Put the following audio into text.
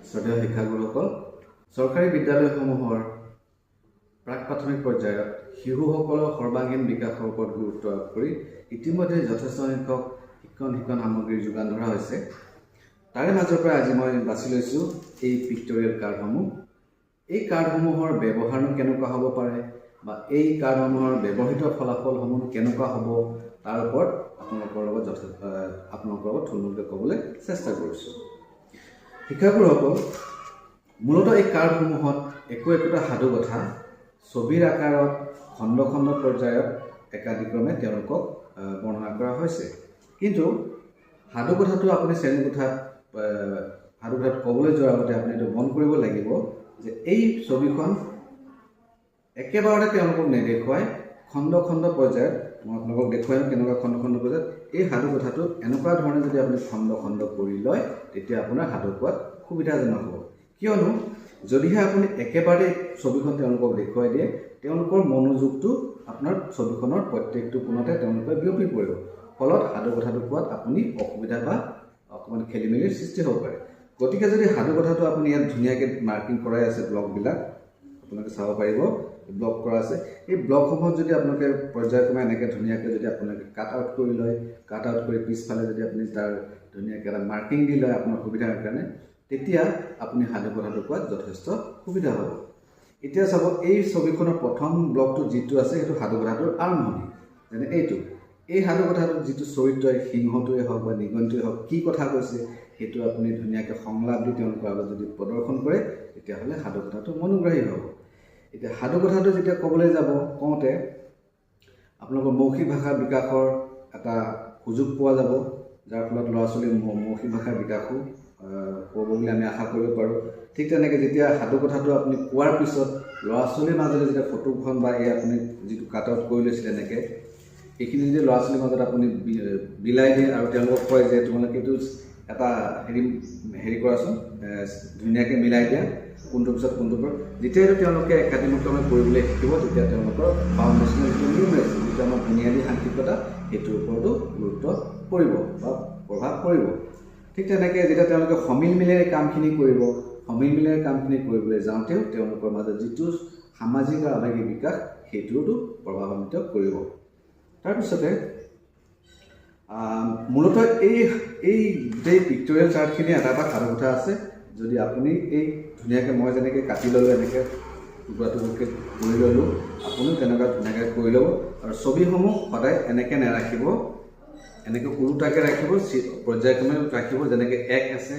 শ্ৰদ্ধেয় শিক্ষাগুৰুসকল, চৰকাৰী বিদ্যালয়সমূহৰ প্ৰাক প্ৰাথমিক পৰ্যায়ত শিশুসকলৰ সৰ্বাংগীন বিকাশৰ ওপৰত গুৰুত্ব আৰোপ কৰি ইতিমধ্যে যথেষ্ট সংখ্যক শিক্ষণ সামগ্ৰীৰ যোগান ধৰা হৈছে। তাৰে মাজৰ পৰা আজি মই বাছি লৈছোঁ এই পিক্টৰিয়েল কাৰ্ডসমূহ। এই কাৰ্ডসমূহৰ ব্যৱহাৰনো কেনেকুৱা হ'ব পাৰে বা এই কাৰ্ডসমূহৰ ব্যৱহৃত ফলাফলসমূহ কেনেকুৱা হ'ব তাৰ ওপৰত আপোনালোকৰ লগত থুলমূলকৈ ক'বলৈ চেষ্টা কৰিছোঁ। শিক্ষাগুৰুসকল, মূলতঃ এই কাৰ্ডসমূহত একোটা সাধু কথা ছবিৰ আকাৰত খণ্ড খণ্ড পৰ্যায়ত একাদিক্ৰমে তেওঁলোকক বৰ্ণনা কৰা হৈছে। কিন্তু সাধু কথাটো আপুনি শ্ৰেণীকোঠাত ক'বলৈ যোৱাৰ আগতে আপুনি এইটো মন কৰিব লাগিব যে এই ছবিখন একেবাৰতে তেওঁলোকক নেদেখুৱাই খণ্ড খণ্ড পৰ্যায়ত, মই আপোনালোকক দেখুৱাইম কেনেকুৱা খণ্ড খণ্ড পৰ্যায়ত এই সাধু কথাটো এনেকুৱা ধৰণে যদি আপুনি খণ্ড খণ্ড কৰি লয় তেতিয়া আপোনাৰ সাধু কোৱাত সুবিধাজনক হ'ব। কিয়নো যদিহে আপুনি একেবাৰে ছবিখন তেওঁলোকক দেখুৱাই দিয়ে, তেওঁলোকৰ মনোযোগটো আপোনাৰ ছবিখনৰ প্ৰত্যেকটো কোণতে তেওঁলোকে বিয়পি পৰিব। ফলত সাধু কথাটো কোৱাত আপুনি অসুবিধা বা অকণমান খেলি মেলিৰ সৃষ্টি হ'ব পাৰে। গতিকে যদি সাধু কথাটো আপুনি ইয়াত ধুনীয়াকৈ মাৰ্কিং কৰাই আছে, ব্লকবিলাক আপোনালোকে চাব পাৰিব, ব্লক কৰা আছে। এই ব্লকসমূহত যদি আপোনালোকে পৰ্যায়ক্ৰমে এনেকৈ ধুনীয়াকৈ যদি আপোনালোকে কাট আউট কৰি লয়, কাট আউট কৰি পিছফালে যদি আপুনি তাৰ ধুনীয়াকৈ এটা মাৰ্কিং দি লয় আপোনাৰ সুবিধাৰ কাৰণে, তেতিয়া আপুনি সাধু কথাটো কোৱাত যথেষ্ট সুবিধা হ'ব। এতিয়া চাব, এই ছবিখনৰ প্ৰথম ব্লকটো যিটো আছে সেইটো সাধু কথাটোৰ আৰম্ভণি। যেনে এইটো, এই সাধু কথাটোত যিটো চৰিত্ৰই সিংহটোৱে হওক বা নিগনিটোৱে হওক কি কথা কৈছে সেইটো আপুনি ধুনীয়াকৈ সংলাপ দি তেওঁলোকৰ আগত যদি প্ৰদৰ্শন কৰে তেতিয়াহ'লে সাধু কথাটো মনোগ্ৰাহী হ'ব। এতিয়া সাধু কথাটো যেতিয়া ক'বলৈ কওঁতে আপোনালোকৰ মৌখিক ভাষাৰ বিকাশৰ এটা সুযোগ পোৱা যাব, যাৰ ফলত ল'ৰা ছোৱালীৰ মৌখিক ভাষাৰ বিকাশো হ'ব বুলি আমি আশা কৰিব পাৰোঁ। ঠিক তেনেকৈ যেতিয়া সাধু কথাটো আপুনি কোৱাৰ পিছত ল'ৰা ছোৱালীৰ মাজতে যেতিয়া ফটোখন বা এই আপুনি যিটো কাট আউট কৰি লৈছিলে এনেকৈ এইখিনি যদি ল'ৰা ছোৱালীৰ মাজত আপুনি বিলাই দিয়ে আৰু তেওঁলোকক কয় যে তোমালোকে এইটো এটা হেৰি কৰাচোন, ধুনীয়াকৈ মিলাই দিয়া কোনটোৰ পিছত কোনটোৰ পৰা, যেতিয়া এইটো তেওঁলোকে একাডেমিকভাৱে কৰিবলৈ শিকিব তেতিয়া তেওঁলোকৰ ফাউণ্ডেশ্যনেল যিটো নিউমেৰিক, যিটো আমাৰ বুনিয়াদী সাংখ্যিকতা সেইটোৰ ওপৰতো গুৰুত্ব পৰিব বা প্ৰভাৱ পৰিব। ঠিক তেনেকৈ যেতিয়া তেওঁলোকে সমিল মিলেৰে কামখিনি কৰিবলৈ যাওঁতেও তেওঁলোকৰ মাজত যিটো সামাজিক আৰু আৱেগিক বিকাশ সেইটোতো প্ৰভাৱান্বিত কৰিব। তাৰপিছতে মূলতঃ এই গোটেই পিক্টৰিয়েল চাৰ্টখিনি এটা সাধু কথা আছে। যদি আপুনি এই ধুনীয়াকৈ মই যেনেকৈ কাটি ল'লোঁ, এনেকৈ টুকুৰাকৈ কৰি ল'লোঁ, আপুনিও তেনেকুৱা ধুনীয়াকৈ কৰি ল'ব। আৰু ছবিসমূহ সদায় এনেকৈ নাৰাখিব, এনেকৈ ওলোটাকৈ ৰাখিব, পৰ্যায়ক্ৰমে ৰাখিব। যেনেকৈ 1 আছে